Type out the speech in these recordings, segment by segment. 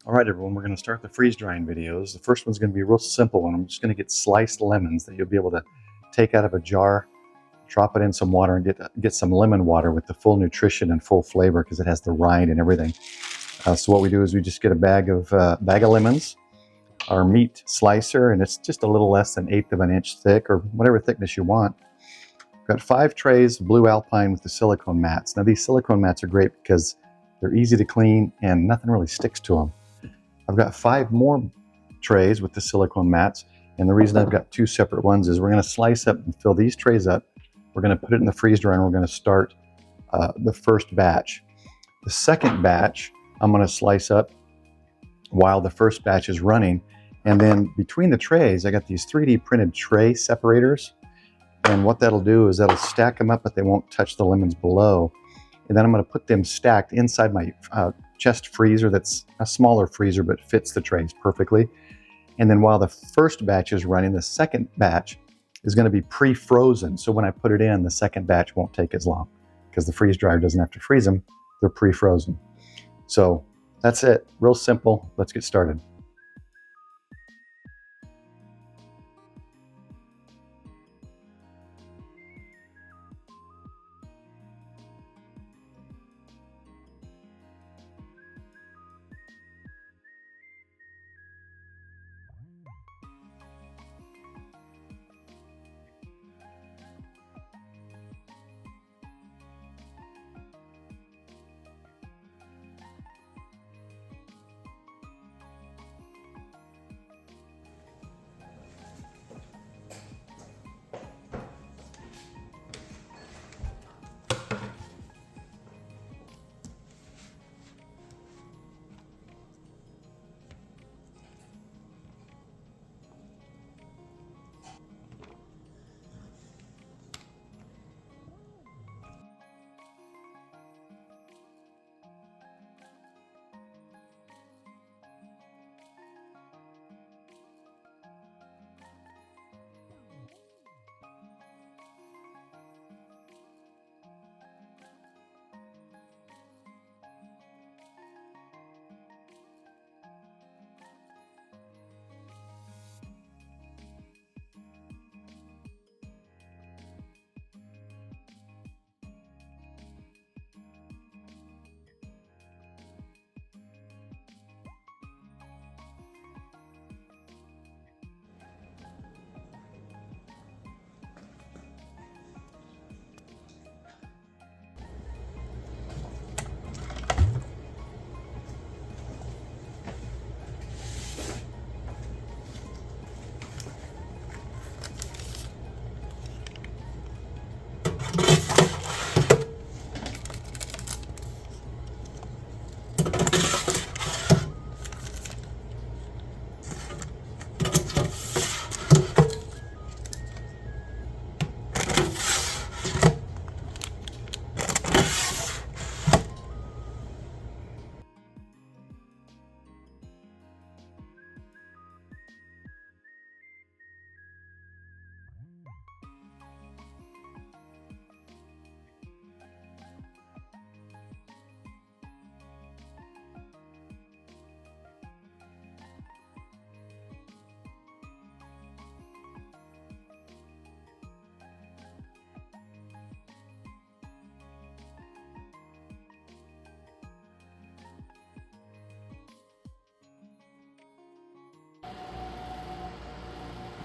All right, everyone, we're going to start the freeze drying videos. The first one's going to be a real simple one. I'm just going to get sliced lemons that you'll be able to take out of a jar, drop it in some water, and get some lemon water with the full nutrition and full flavor because it has the rind and everything. So what we do is we just get a bag of lemons, our meat slicer, and it's just a little less than 1/8 of an inch thick or whatever thickness you want. I've got 5 trays of blue alpine with the silicone mats. Now these silicone mats are great because they're easy to clean and nothing really sticks to them. I've got 5 more trays with the silicone mats, and the reason I've got 2 separate ones is we're going to slice up and fill these trays up. We're going to put it in the freeze dryer and we're going to start the first batch. The second batch I'm going to slice up while the first batch is running, and then between the trays I got these 3D printed tray separators, and what that'll do is that'll stack them up but they won't touch the lemons below. And then I'm going to put them stacked inside my chest freezer that's a smaller freezer but fits the trays perfectly. And then while the first batch is running, the second batch is going to be pre-frozen. So when I put it in, the second batch won't take as long because the freeze dryer doesn't have to freeze them. They're pre-frozen. So that's it. Real simple. Let's get started.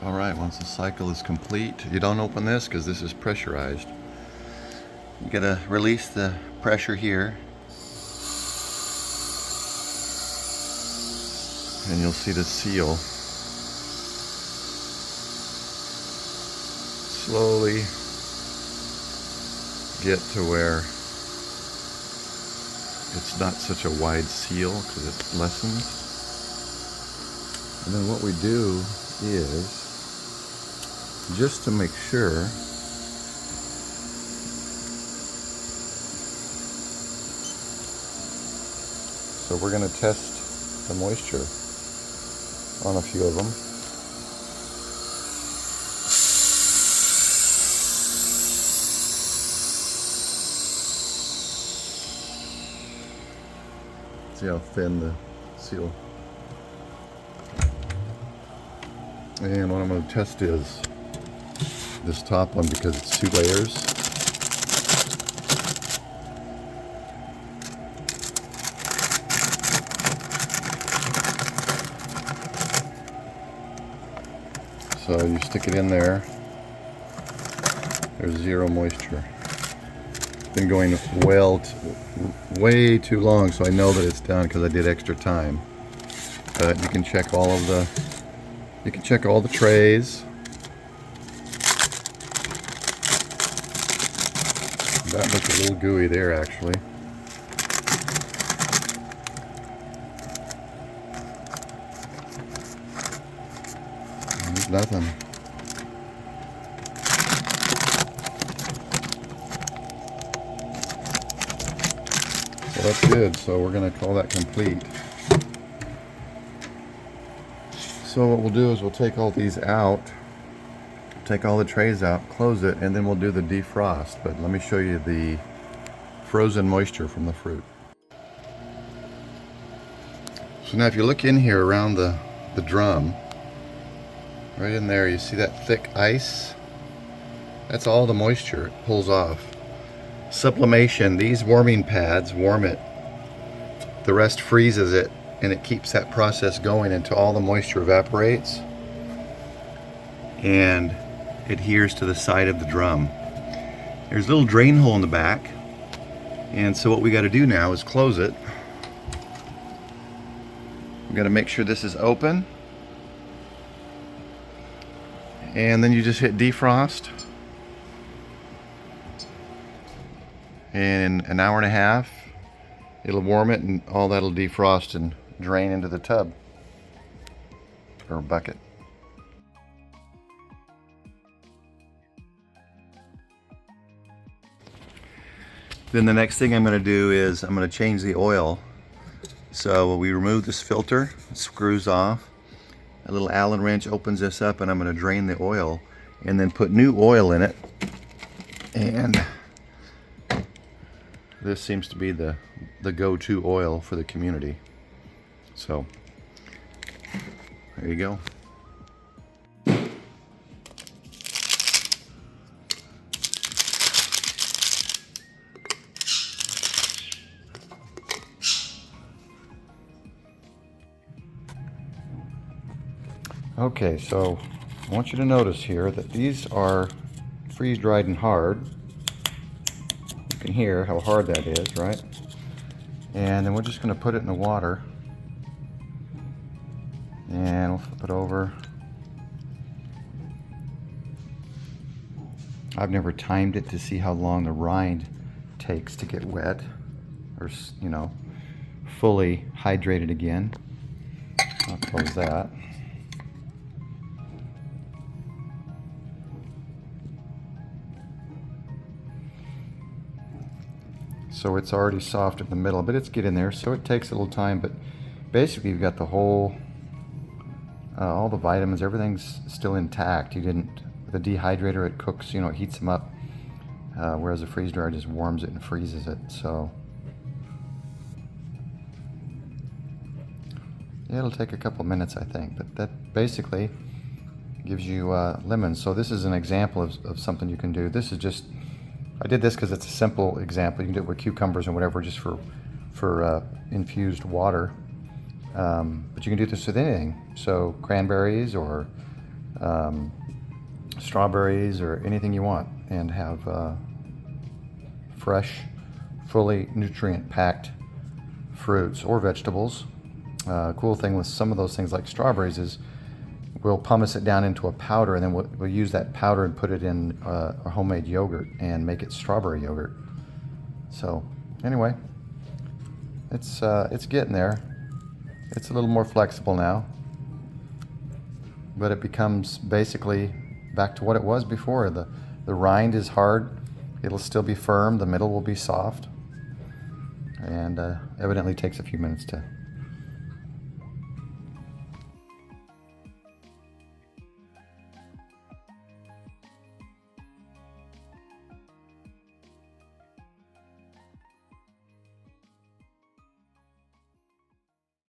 All right, once the cycle is complete, you don't open this because this is pressurized. You gotta release the pressure here, and you'll see the seal slowly get to where it's not such a wide seal because it lessens. And then what we do is, just to make sure, so we're going to test the moisture on a few of them. See how thin the seal And what I'm going to test is this top one because it's 2 layers. So you stick it in there. There's 0 moisture. It's been going way too long, so I know that it's done because I did extra time. But you can check all of the, you can check all the trays. That looks a little gooey there, actually. There's nothing. So that's good. So we're going to call that complete. So what we'll do is we'll take all these out, take all the trays out, close it, and then we'll do the defrost. But let me show you the frozen moisture from the fruit. So now if you look in here around the drum, right in there, you see that thick ice? That's all the moisture it pulls off. Sublimation, these warming pads warm it. The rest freezes it, and it keeps that process going until all the moisture evaporates and adheres to the side of the drum. There's a little drain hole in the back, and so what we got to do now is close it. We got to make sure this is open, and then you just hit defrost, and in an hour and a half it'll warm it, and all that'll defrost and drain into the tub or bucket. Then the next thing I'm going to do is I'm going to change the oil. So we remove this filter, it screws off. A little Allen wrench opens this up, and I'm going to drain the oil and then put new oil in it. And this seems to be the go-to oil for the community. So there you go. Okay, so I want you to notice here that these are freeze-dried and hard. You can hear how hard that is, right? And then we're just going to put it in the water, and we'll flip it over. I've never timed it to see how long the rind takes to get wet or, you know, fully hydrated again. I'll close that. So it's already soft in the middle, but it's getting there, so it takes a little time. But basically you've got the whole, all the vitamins, everything's still intact. You didn't, the dehydrator, it cooks, you know, it heats them up, whereas the freeze dryer just warms it and freezes it. So yeah, it'll take a couple minutes, I think, but that basically gives you lemons. So this is an example of something you can do. This is just, I did this because it's a simple example. You can do it with cucumbers and whatever, just for infused water. But you can do this with anything. So cranberries or strawberries or anything you want, and have fresh, fully nutrient-packed fruits or vegetables. Cool thing with some of those things like strawberries is we'll pumice it down into a powder, and then we'll use that powder and put it in a homemade yogurt and make it strawberry yogurt. So anyway, it's getting there. It's a little more flexible now, but it becomes basically back to what it was before. The rind is hard. It'll still be firm. The middle will be soft, and evidently takes a few minutes to